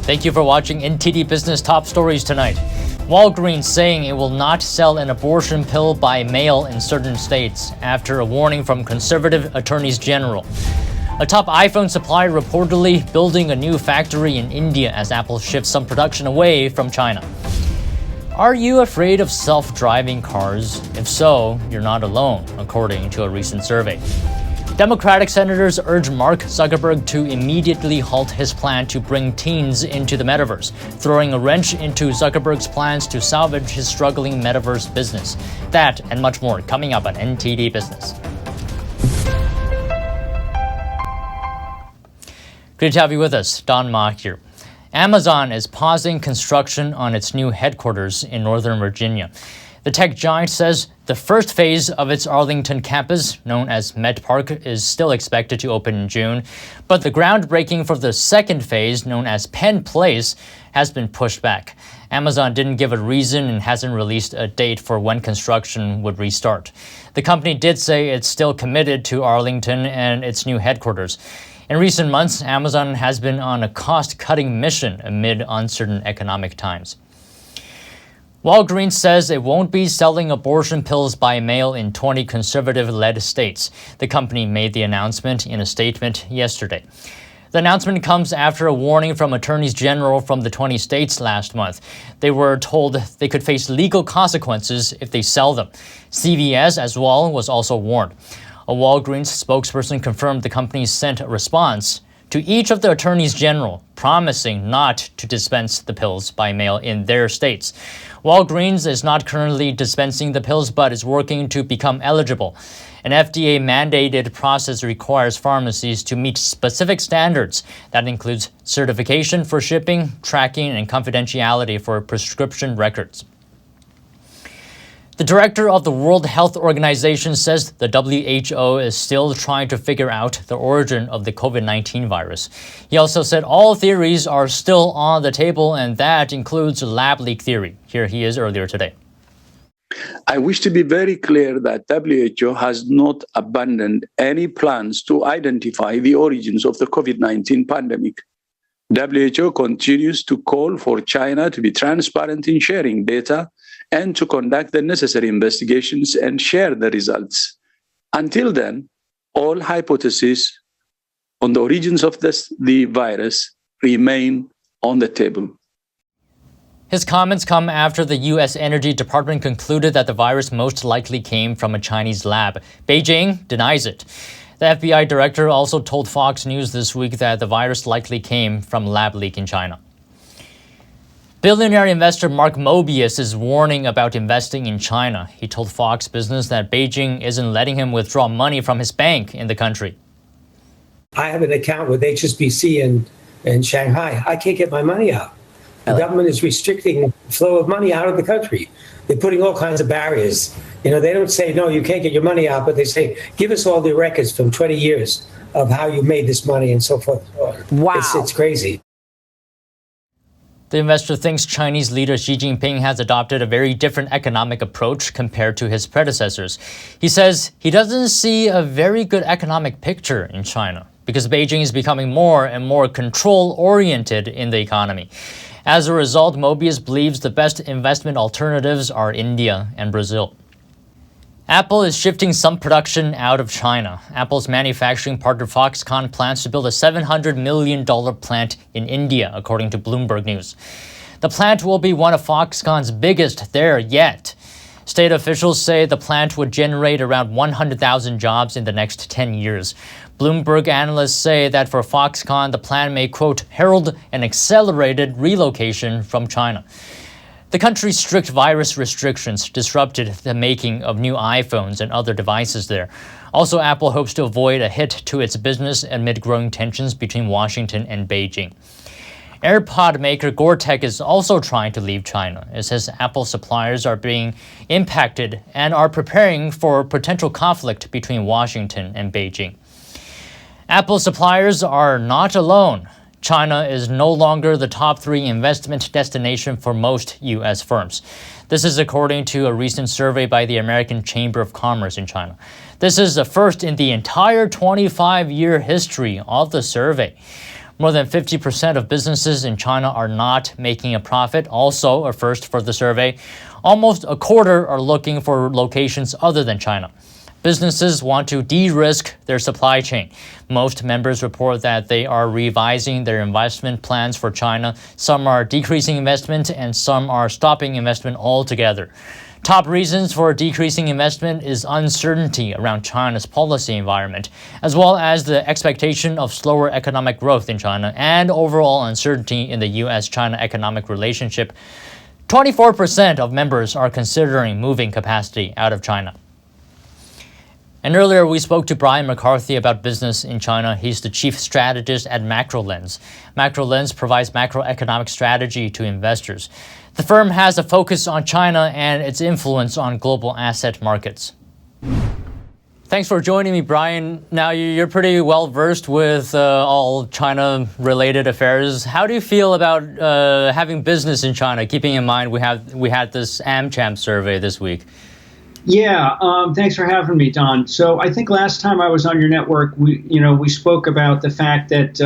Thank you for watching NTD Business Top Stories tonight. Walgreens saying it will not sell an abortion pill by mail in certain states after a warning from conservative attorneys general. A top iPhone supplier reportedly building a new factory in India as Apple shifts some production away from China. Are you afraid of self-driving cars? If so, you're not alone, according to a recent survey. Democratic senators urge Mark Zuckerberg to immediately halt his plan to bring teens into the Metaverse, throwing a wrench into Zuckerberg's plans to salvage his struggling Metaverse business. That and much more coming up on NTD Business. Great to have you with us. Don Ma here. Amazon is pausing construction on its new headquarters in Northern Virginia. The tech giant says the first phase of its Arlington campus, known as Met Park, is still expected to open in June, but the groundbreaking for the second phase, known as Penn Place, has been pushed back. Amazon didn't give a reason and hasn't released a date for when construction would restart. The company did say it's still committed to Arlington and its new headquarters. In recent months, Amazon has been on a cost-cutting mission amid uncertain economic times. Walgreens says it won't be selling abortion pills by mail in 20 conservative-led states. The company made the announcement in a statement yesterday. The announcement comes after a warning from attorneys general from the 20 states last month. They were told they could face legal consequences if they sell them. CVS as well was also warned. A Walgreens spokesperson confirmed the company sent a response to each of the attorneys general, promising not to dispense the pills by mail in their states. Walgreens is not currently dispensing the pills, but is working to become eligible. An FDA-mandated process requires pharmacies to meet specific standards. That includes certification for shipping, tracking, and confidentiality for prescription records. The director of the World Health Organization says the WHO is still trying to figure out the origin of the COVID-19 virus. He also said all theories are still on the table, and that includes lab leak theory. Here he is earlier today. I wish to be very clear that W.H.O has not abandoned any plans to identify the origins of the COVID-19 pandemic. WHO continues to call for China to be transparent in sharing data and to conduct the necessary investigations and share the results. Until then, all hypotheses on the origins of the virus remain on the table. His comments come after the U.S. Energy Department concluded that the virus most likely came from a Chinese lab. Beijing denies it. The FBI director also told Fox News this week that the virus likely came from lab leak in China. Billionaire investor Mark Mobius is warning about investing in China. He told Fox Business that Beijing isn't letting him withdraw money from his bank in the country. I have an account with HSBC in Shanghai. I can't get my money out. The government is restricting the flow of money out of the country. They're putting all kinds of barriers. They don't say, no, you can't get your money out, but they say, give us all the records from 20 years of how you made this money and so forth. Wow. It's crazy. The investor thinks Chinese leader Xi Jinping has adopted a very different economic approach compared to his predecessors. He says he doesn't see a very good economic picture in China because Beijing is becoming more and more control-oriented in the economy. As a result, Mobius believes the best investment alternatives are India and Brazil. Apple is shifting some production out of China. Apple's manufacturing partner Foxconn plans to build a $700 million plant in India, according to Bloomberg News. The plant will be one of Foxconn's biggest there yet. State officials say the plant would generate around 100,000 jobs in the next 10 years. Bloomberg analysts say that for Foxconn, the plan may, quote, herald an accelerated relocation from China. The country's strict virus restrictions disrupted the making of new iPhones and other devices there. Also, Apple hopes to avoid a hit to its business amid growing tensions between Washington and Beijing. AirPod maker Gore-Tex is also trying to leave China. It says Apple suppliers are being impacted and are preparing for potential conflict between Washington and Beijing. Apple suppliers are not alone. China is no longer the top 3 investment destination for most U.S. firms. This is according to a recent survey by the American Chamber of Commerce in China. This is the first in the entire 25-year history of the survey. More than 50% of businesses in China are not making a profit, also a first for the survey. Almost a quarter are looking for locations other than China. Businesses want to de-risk their supply chain. Most members report that they are revising their investment plans for China. Some are decreasing investment and some are stopping investment altogether. Top reasons for decreasing investment is uncertainty around China's policy environment, as well as the expectation of slower economic growth in China and overall uncertainty in the U.S.-China economic relationship. 24% of members are considering moving capacity out of China. And earlier, we spoke to Brian McCarthy about business in China. He's the chief strategist at MacroLens. MacroLens provides macroeconomic strategy to investors. The firm has a focus on China and its influence on global asset markets. Thanks for joining me, Brian. Now, you're pretty well versed with all China-related affairs. How do you feel about having business in China, keeping in mind we had this AmCham survey this week? Yeah, thanks for having me, Don. So I think last time I was on your network, we spoke about the fact that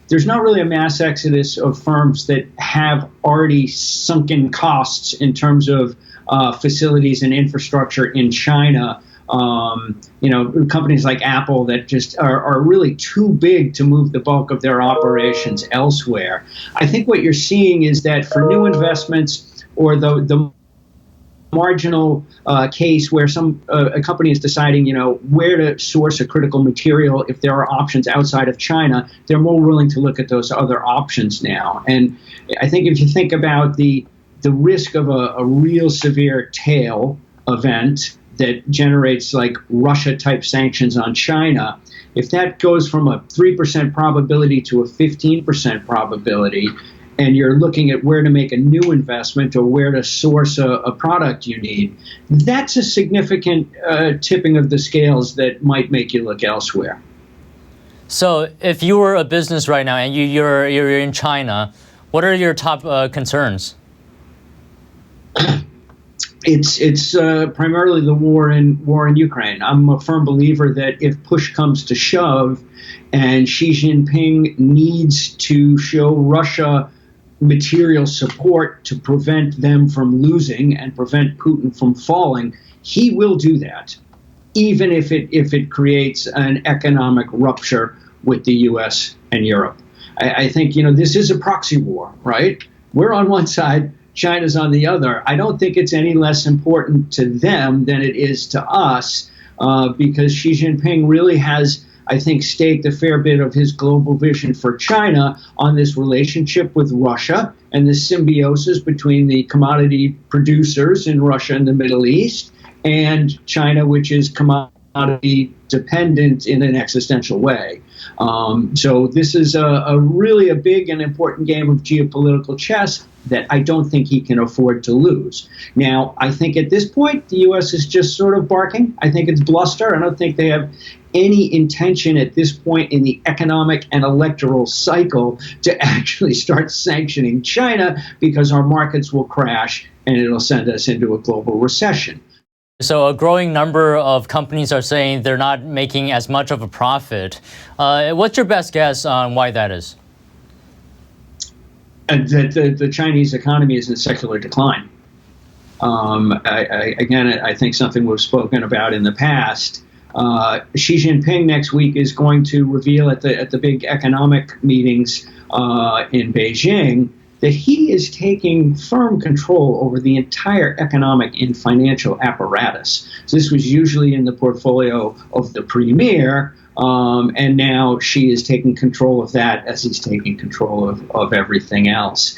there's not really a mass exodus of firms that have already sunken costs in terms of facilities and infrastructure in China. Companies like Apple that just are really too big to move the bulk of their operations elsewhere. I think what you're seeing is that for new investments or the marginal case where a company is deciding, where to source a critical material, if there are options outside of China, they're more willing to look at those other options now. And I think if you think about the risk of a real severe tail event that generates like Russia-type sanctions on China, if that goes from a 3% probability to a 15% probability, and you're looking at where to make a new investment or where to source a product you need, that's a significant tipping of the scales that might make you look elsewhere. So if you were a business right now and you're in China, what are your top concerns? It's primarily the war in Ukraine. I'm a firm believer that if push comes to shove and Xi Jinping needs to show Russia material support to prevent them from losing and prevent Putin from falling, he will do that, even if it creates an economic rupture with the U.S. and Europe. I think, this is a proxy war, right? We're on one side, China's on the other. I don't think it's any less important to them than it is to us, because Xi Jinping really has, I think, staked a fair bit of his global vision for China on this relationship with Russia and the symbiosis between the commodity producers in Russia and the Middle East and China, which is commodity dependent in an existential way. So this is a really big and important game of geopolitical chess that I don't think he can afford to lose. Now, I think at this point, the U.S. is just sort of barking. I think it's bluster. I don't think they have any intention at this point in the economic and electoral cycle to actually start sanctioning China, because our markets will crash and it'll send us into a global recession. So a growing number of companies are saying they're not making as much of a profit. What's your best guess on why that is? The Chinese economy is in secular decline. I think something we've spoken about in the past. Xi Jinping next week is going to reveal at the big economic meetings in Beijing that he is taking firm control over the entire economic and financial apparatus. So this was usually in the portfolio of the premier, and now Xi is taking control of that as he's taking control of everything else.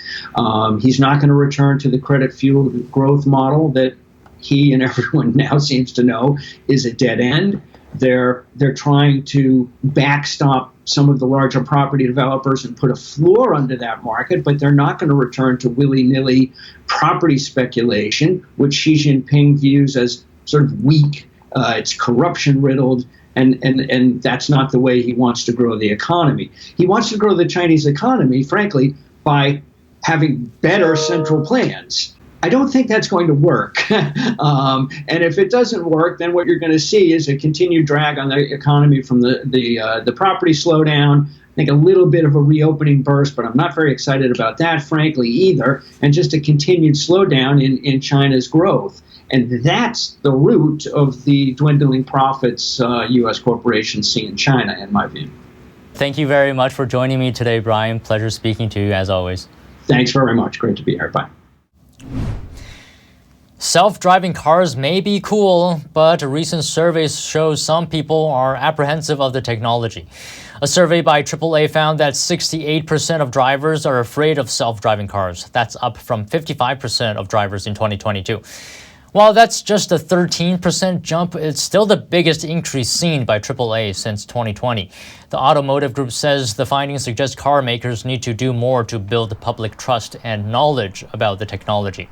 He's not going to return to the credit-fueled growth model that he and everyone now seems to know is a dead end. They're trying to backstop some of the larger property developers and put a floor under that market, but they're not going to return to willy-nilly property speculation, which Xi Jinping views as sort of weak. It's corruption-riddled, and that's not the way he wants to grow the economy. He wants to grow the Chinese economy, frankly, by having better central plans. I don't think that's going to work. And if it doesn't work, then what you're going to see is a continued drag on the economy from the property slowdown, I think a little bit of a reopening burst, but I'm not very excited about that, frankly, either. And just a continued slowdown in China's growth. And that's the root of the dwindling profits U.S. corporations see in China, in my view. Thank you very much for joining me today, Brian. Pleasure speaking to you as always. Thanks very much. Great to be here. Bye. Self-driving cars may be cool, but a recent survey shows some people are apprehensive of the technology. A survey by AAA found that 68% of drivers are afraid of self-driving cars. That's up from 55% of drivers in 2022. While that's just a 13% jump, it's still the biggest increase seen by AAA since 2020. The automotive group says the findings suggest car makers need to do more to build public trust and knowledge about the technology.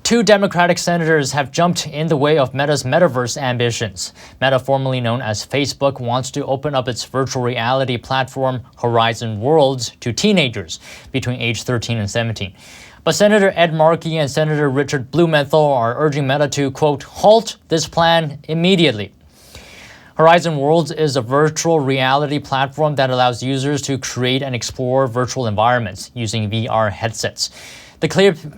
Two Democratic senators have jumped in the way of Meta's Metaverse ambitions. Meta, formerly known as Facebook, wants to open up its virtual reality platform Horizon Worlds to teenagers between age 13 and 17. But Senator Ed Markey and Senator Richard Blumenthal are urging Meta to, quote, halt this plan immediately. Horizon Worlds is a virtual reality platform that allows users to create and explore virtual environments using VR headsets. The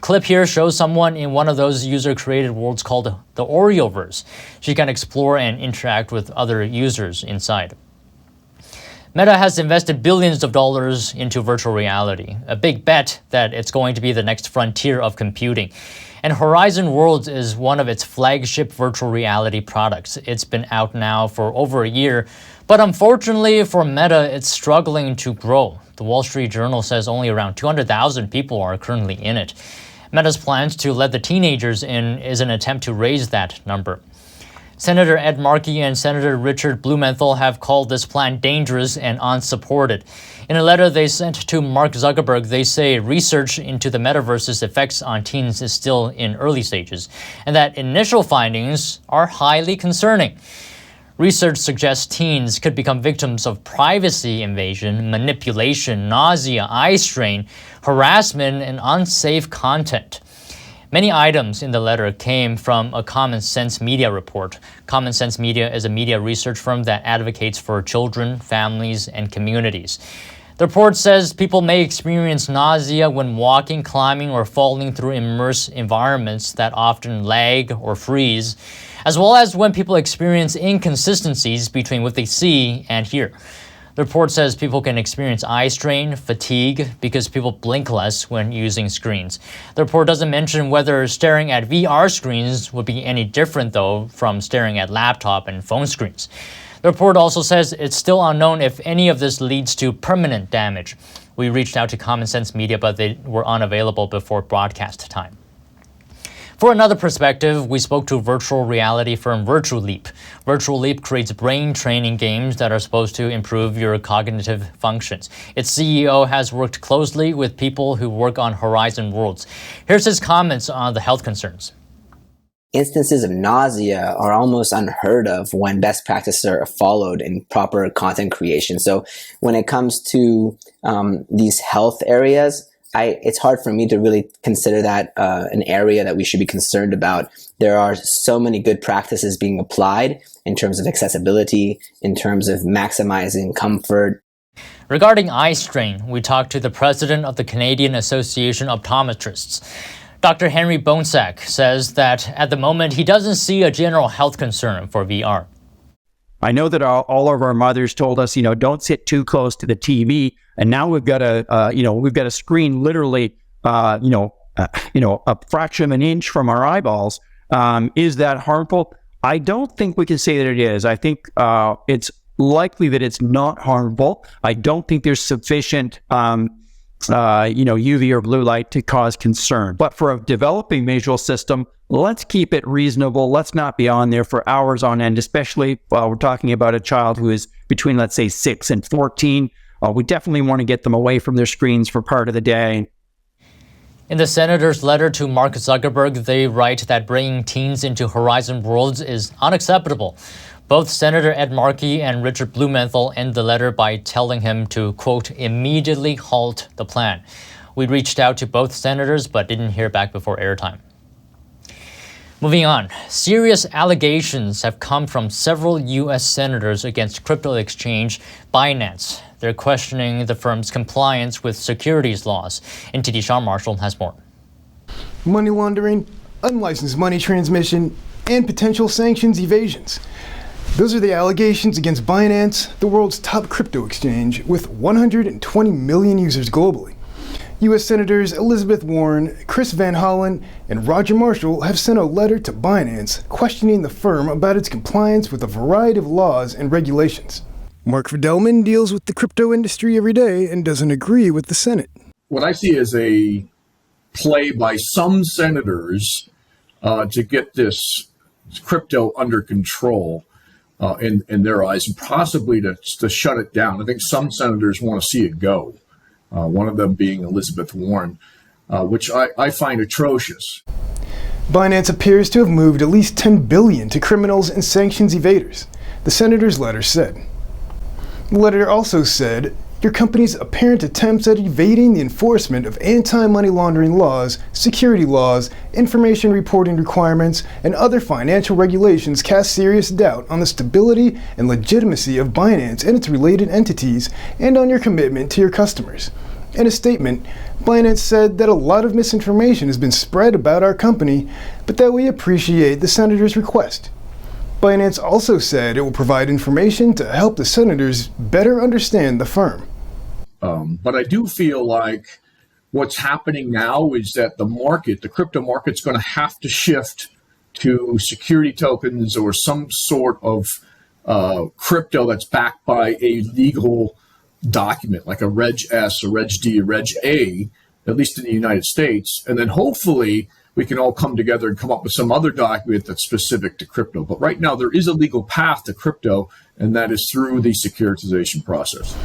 clip here shows someone in one of those user-created worlds called the Oreoverse. She can explore and interact with other users inside. Meta has invested billions of dollars into virtual reality, a big bet that it's going to be the next frontier of computing. And Horizon Worlds is one of its flagship virtual reality products. It's been out now for over a year, but unfortunately for Meta, it's struggling to grow. The Wall Street Journal says only around 200,000 people are currently in it. Meta's plans to let the teenagers in is an attempt to raise that number. Senator Ed Markey and Senator Richard Blumenthal have called this plan dangerous and unsupported. In a letter they sent to Mark Zuckerberg, they say research into the metaverse's effects on teens is still in early stages, and that initial findings are highly concerning. Research suggests teens could become victims of privacy invasion, manipulation, nausea, eye strain, harassment, and unsafe content. Many items in the letter came from a Common Sense Media report. Common Sense Media is a media research firm that advocates for children, families, and communities. The report says people may experience nausea when walking, climbing, or falling through immersed environments that often lag or freeze, as well as when people experience inconsistencies between what they see and hear. The report says people can experience eye strain, fatigue, because people blink less when using screens. The report doesn't mention whether staring at VR screens would be any different, though, from staring at laptop and phone screens. The report also says it's still unknown if any of this leads to permanent damage. We reached out to Common Sense Media, but they were unavailable before broadcast time. For another perspective, we spoke to virtual reality firm Virtual Leap. Virtual Leap creates brain training games that are supposed to improve your cognitive functions. Its CEO has worked closely with people who work on Horizon Worlds. Here's his comments on the health concerns. Instances of nausea are almost unheard of when best practices are followed in proper content creation. So when it comes to these health areas, it's hard for me to really consider that an area that we should be concerned about. There are so many good practices being applied in terms of accessibility, in terms of maximizing comfort. Regarding eye strain, we talked to the president of the Canadian Association of Optometrists. Dr. Henry Bonesack says that at the moment he doesn't see a general health concern for VR. I know that all of our mothers told us, don't sit too close to the TV, and now we've got a screen literally, a fraction of an inch from our eyeballs. Is that harmful? I don't think we can say that it is. I think it's likely that it's not harmful. I don't think there's sufficient UV or blue light to cause concern. But for a developing visual system, let's keep it reasonable. Let's not be on there for hours on end, especially while we're talking about a child who is between, let's say, 6 and 14. We definitely want to get them away from their screens for part of the day. In the senator's letter to Mark Zuckerberg, they write that bringing teens into Horizon Worlds is unacceptable. Both Senator Ed Markey and Richard Blumenthal end the letter by telling him to, quote, immediately halt the plan. We reached out to both senators but didn't hear back before airtime. Moving on, serious allegations have come from several U.S. senators against crypto exchange Binance. They're questioning the firm's compliance with securities laws. NTD Sean Marshall has more. Money laundering, unlicensed money transmission, and potential sanctions evasions. Those are the allegations against Binance, the world's top crypto exchange, with 120 million users globally. U.S. Senators Elizabeth Warren, Chris Van Hollen, and Roger Marshall have sent a letter to Binance questioning the firm about its compliance with a variety of laws and regulations. Mark Fidelman deals with the crypto industry every day and doesn't agree with the Senate. What I see is a play by some senators to get this crypto under control in their eyes, and possibly to shut it down. I think some senators want to see it go. One of them being Elizabeth Warren, which I find atrocious. Binance appears to have moved at least $10 billion to criminals and sanctions evaders, the senator's letter said. The letter also said, your company's apparent attempts at evading the enforcement of anti-money laundering laws, security laws, information reporting requirements, and other financial regulations cast serious doubt on the stability and legitimacy of Binance and its related entities and on your commitment to your customers. In a statement, Binance said that a lot of misinformation has been spread about our company, but that we appreciate the senator's request. Binance also said it will provide information to help the senators better understand the firm. But I do feel like what's happening now is that the crypto market's going to have to shift to security tokens or some sort of crypto that's backed by a legal document, like a Reg S, a Reg D, a Reg A, at least in the United States. And then hopefully we can all come together and come up with some other document that's specific to crypto. But right now there is a legal path to crypto, and that is through the securitization process.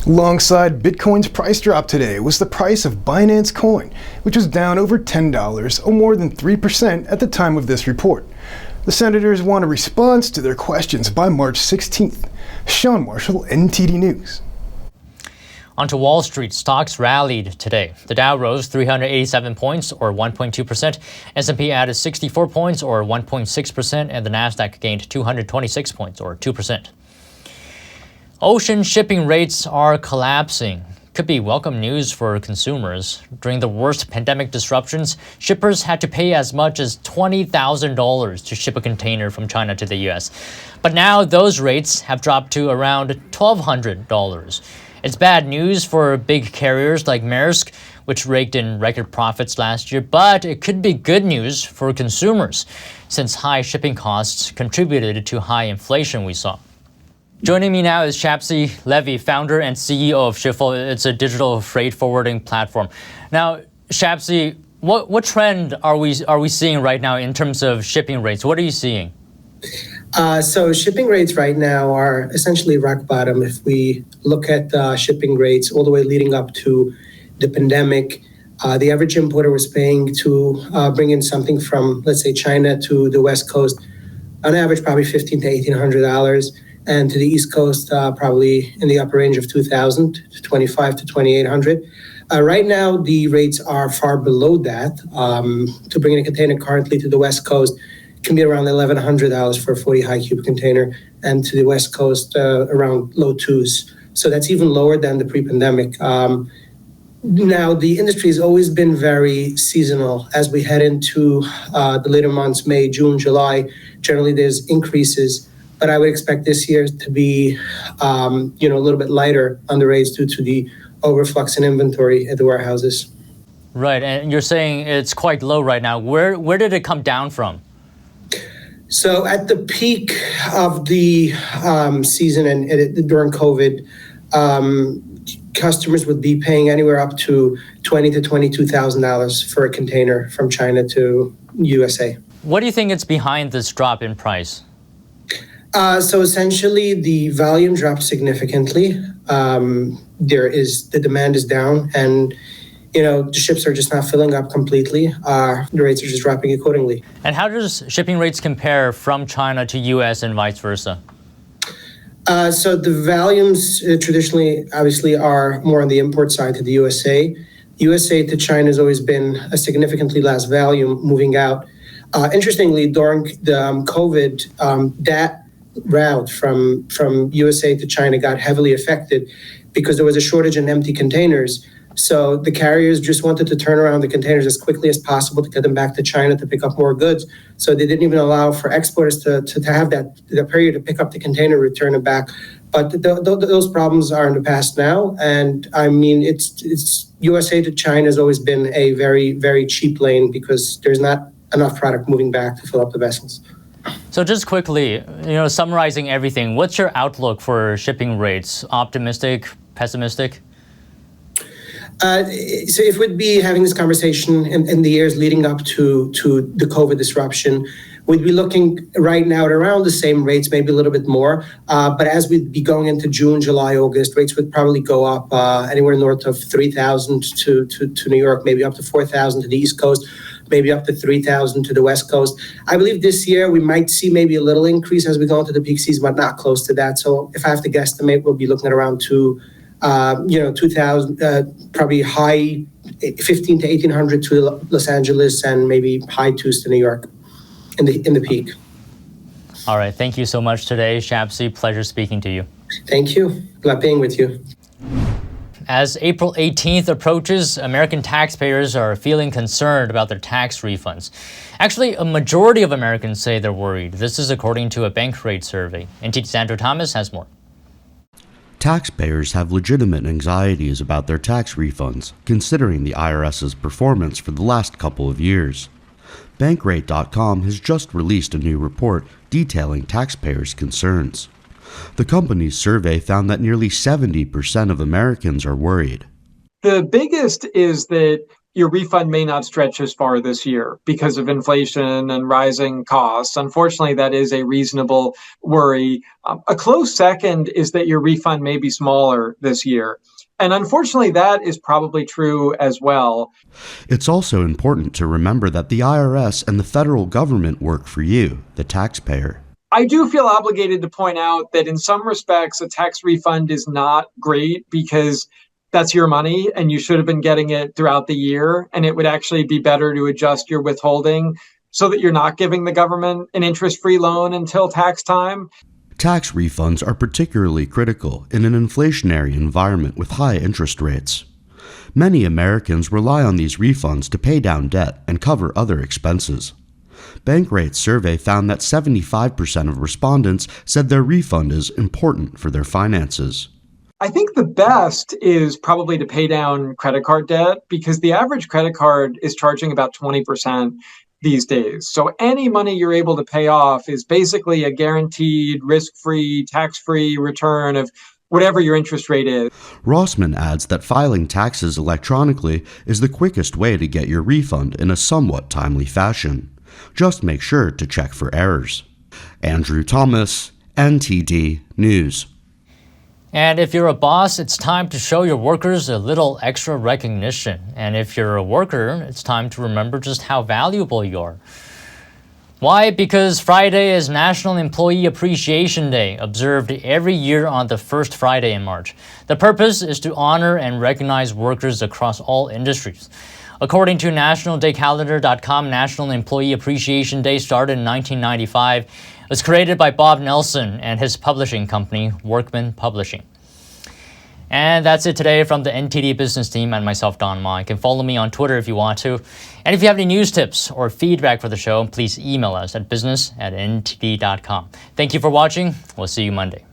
Alongside Bitcoin's price drop today was the price of Binance Coin, which was down over $10, or more than 3% at the time of this report. The senators want a response to their questions by March 16th. Sean Marshall, NTD News. Onto Wall Street, stocks rallied today. The Dow rose 387 points, or 1.2%. S&P added 64 points, or 1.6%, and the Nasdaq gained 226 points, or 2%. Ocean shipping rates are collapsing. Could be welcome news for consumers. During the worst pandemic disruptions, shippers had to pay as much as $20,000 to ship a container from China to the U.S. But now those rates have dropped to around $1,200. It's bad news for big carriers like Maersk, which raked in record profits last year, but it could be good news for consumers, since high shipping costs contributed to high inflation we saw. Joining me now is Shapsi Levy, founder and CEO of Schiffel. It's a digital freight forwarding platform. Now, Shapsi, what trend are we seeing right now in terms of shipping rates? What are you seeing? So shipping rates right now are essentially rock bottom. If we look at shipping rates all the way leading up to the pandemic, the average importer was paying to bring in something from, let's say, China to the West Coast, on average probably $1,500 to $1,800. And to the East Coast, probably in the upper range of $2,000 to $2,500 to $2,800. Right now, the rates are far below that. To bring in a container currently to the West Coast can be around $1,100 for a 40 high cube container, and to the West Coast, around low twos. So that's even lower than the pre-pandemic. Now, the industry has always been very seasonal. As we head into the later months, May, June, July, generally there's increases. But I would expect this year to be, a little bit lighter on the rates due to the overflux in inventory at the warehouses. Right, and you're saying it's quite low right now. Where did it come down from? So at the peak of the season and during COVID, customers would be paying anywhere up to $20,000 to $22,000 for a container from China to USA. What do you think is behind this drop in price? So essentially, the volume dropped significantly. The demand is down, and the ships are just not filling up completely. The rates are just dropping accordingly. And how does shipping rates compare from China to U.S. and vice versa? So the volumes traditionally, obviously, are more on the import side to the USA. USA to China has always been a significantly less volume moving out. Interestingly, during the COVID, that route from USA to China got heavily affected because there was a shortage in empty containers. So the carriers just wanted to turn around the containers as quickly as possible to get them back to China to pick up more goods. So they didn't even allow for exporters to have the period to pick up the container, return it back. But those problems are in the past now. And I mean, it's USA to China has always been a very, very cheap lane because there's not enough product moving back to fill up the vessels. So just quickly, summarizing everything, what's your outlook for shipping rates? Optimistic, pessimistic? So if we'd be having this conversation in the years leading up to the COVID disruption, we'd be looking right now at around the same rates, maybe a little bit more. But as we'd be going into June, July, August, rates would probably go up anywhere north of 3,000 to New York, maybe up to 4,000 to the East Coast, maybe up to 3,000 to the West Coast. I believe this year we might see maybe a little increase as we go into the peak season, but not close to that. So if I have to guesstimate, we'll be looking at around 2,000, probably high 15 to 1,800 to Los Angeles and maybe high twos to New York in the peak. All right. Thank you so much today, Shapsi. Pleasure speaking to you. Thank you. Glad being with you. As April 18th approaches, American taxpayers are feeling concerned about their tax refunds. Actually, a majority of Americans say they're worried. This is according to a Bankrate survey. NTD's Andrew Thomas has more. Taxpayers have legitimate anxieties about their tax refunds, considering the IRS's performance for the last couple of years. Bankrate.com has just released a new report detailing taxpayers' concerns. The company's survey found that nearly 70% of Americans are worried. The biggest is that your refund may not stretch as far this year because of inflation and rising costs. Unfortunately, that is a reasonable worry. A close second is that your refund may be smaller this year. And unfortunately, that is probably true as well. It's also important to remember that the IRS and the federal government work for you, the taxpayer. I do feel obligated to point out that in some respects, a tax refund is not great because that's your money and you should have been getting it throughout the year. And it would actually be better to adjust your withholding so that you're not giving the government an interest-free loan until tax time. Tax refunds are particularly critical in an inflationary environment with high interest rates. Many Americans rely on these refunds to pay down debt and cover other expenses. Bankrate's survey found that 75% of respondents said their refund is important for their finances. I think the best is probably to pay down credit card debt because the average credit card is charging about 20% these days. So any money you're able to pay off is basically a guaranteed, risk-free, tax-free return of whatever your interest rate is. Rossman adds that filing taxes electronically is the quickest way to get your refund in a somewhat timely fashion. Just make sure to check for errors. Andrew Thomas, NTD News. And if you're a boss, it's time to show your workers a little extra recognition. And if you're a worker, it's time to remember just how valuable you are. Why? Because Friday is National Employee Appreciation Day, observed every year on the first Friday in March. The purpose is to honor and recognize workers across all industries. According to nationaldaycalendar.com, National Employee Appreciation Day started in 1995. It was created by Bob Nelson and his publishing company, Workman Publishing. And that's it today from the NTD Business team and myself, Don Ma. You can follow me on Twitter if you want to. And if you have any news tips or feedback for the show, please email us at business@ntd.com. Thank you for watching. We'll see you Monday.